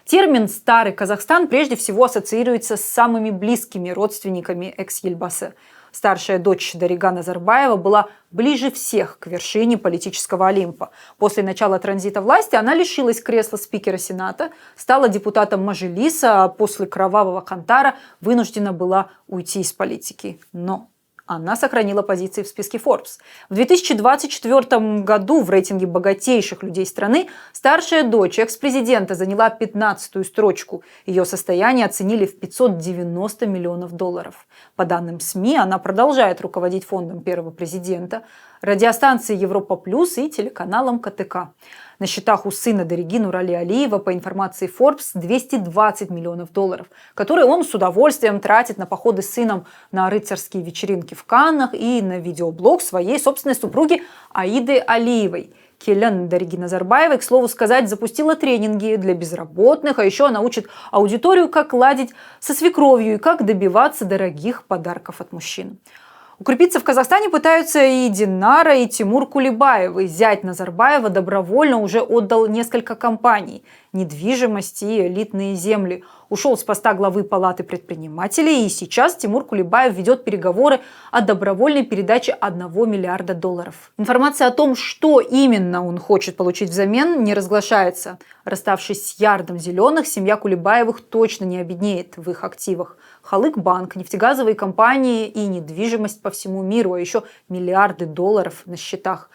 Термин «старый Казахстан» прежде всего ассоциируется с самыми близкими родственниками экс-Ельбасы. Старшая дочь Дарига Назарбаева была ближе всех к вершине политического Олимпа. После начала транзита власти она лишилась кресла спикера Сената, стала депутатом Мажилиса, а после кровавого Кантара вынуждена была уйти из политики. Но она сохранила позиции в списке Forbes. В 2024 году в рейтинге богатейших людей страны старшая дочь экс-президента заняла 15-ю строчку. Ее состояние оценили в $590 миллионов. По данным СМИ, она продолжает руководить фондом первого президента, радиостанцией Европа Плюс и телеканалом КТК. На счетах у сына Дариги Нурали Алиева, по информации Forbes, $220 миллионов, которые он с удовольствием тратит на походы с сыном на рыцарские вечеринки в Каннах и на видеоблог своей собственной супруги Аиды Алиевой. Келен Дариги Назарбаевой, к слову сказать, запустила тренинги для безработных, а еще она учит аудиторию, как ладить со свекровью и как добиваться дорогих подарков от мужчин. Укрепиться в Казахстане пытаются и Динара, и Тимур Кулебаевы. Зять Назарбаева добровольно уже отдал несколько компаний – недвижимость и элитные земли. Ушел с поста главы Палаты предпринимателей, и сейчас Тимур Кулебаев ведет переговоры о добровольной передаче $1 миллиарда. Информация о том, что именно он хочет получить взамен, не разглашается. Расставшись с ярдом зеленых, семья Кулебаевых точно не обеднеет в их активах. Халык-банк, нефтегазовые компании и недвижимость по всему миру, а еще $миллиарды на счетах.